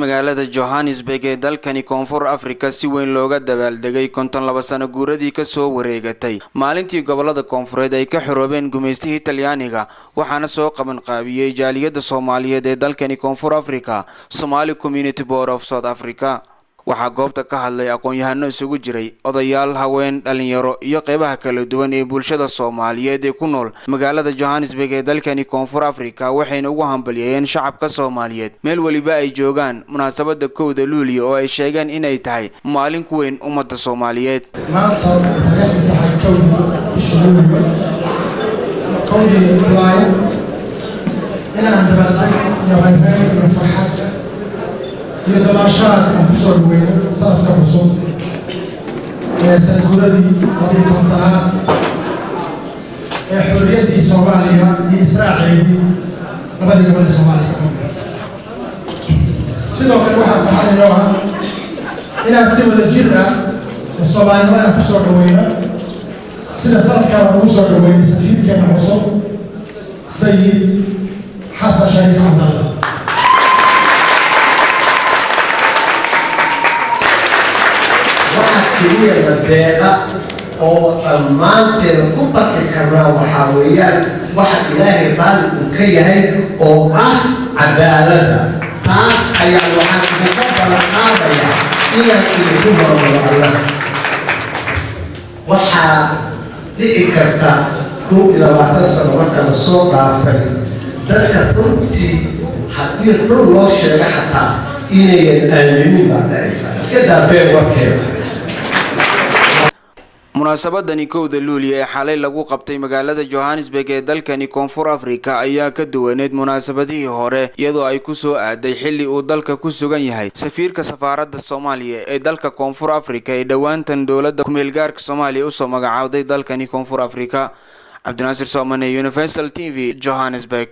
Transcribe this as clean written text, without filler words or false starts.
magaalada Johannesburg ee dalkani Koonfur Afrika si weyn looga dabaaldegay 52 sano guuradii ka soo wareegatay maalintii gobolada Koonfureed ay ka xoroobeen gumeystihii Talyaaniga waxaana soo qaban qaabiyay jaaliyada Soomaaliyeed ee dalkani Koonfur Afrika Somali Community Board of South Africa waxaa goobta ka hadlay aqoon-yahano isugu jiray odayaal haween dhalinyaro iyo qaybaha kala duwan ee bulshada Soomaaliyeed ee ku nool magaalada Johannesburg ee dalkani Koonfur Afrika waxayna ugu hambalyeeyeen shacabka Soomaaliyeed meel waliba ay joogaan munaasabada 1 Luulyo oo ay sheegeen inay tahay maalin ku weyn ummadda Soomaaliyeed maanta يتلاشى الحصول وين صار كحصول سنقولي قبل كنتها حريتي صوماليا إسرائيل قبل صوماليا سيدو كان واحد في هذا اليوم إلى سيد الجرة الصومالي ما يحصل وين سيد صار كان حصول وين سفير كان حصول سيد حسن شريف عبد الله كبير الدقة أو المانتين كبر الكرام وحاويات واحد إلهي خالق وكيه أو عدالة تاس أي الواحد مكبر القاضية إلى الكبر والله وحا ذكرتا كو إلى واتسر وطن الصوت عفري ذلك تنتي حتى كل الله شرع حتى إني الأمين بعد عيسى كده بين وكيه munaasabadani 1 Luulyo ee xalay lagu qabtay magaalada Johannesburg ee dalkani Koonfur Afrika ayaa ka duwaneed munaasabadihii hore iyadoo ay ku soo aaday xilli uu dalka ku sugan yahay safiirka safaaradda Soomaaliya ee dalka Koonfur Afrika ee dhawaantan dawladda ku meel gaarka Soomaaliya u soo magacaawday dalkani Koonfur Afrika Cabdinaasir Soomane Universal TV Johannesburg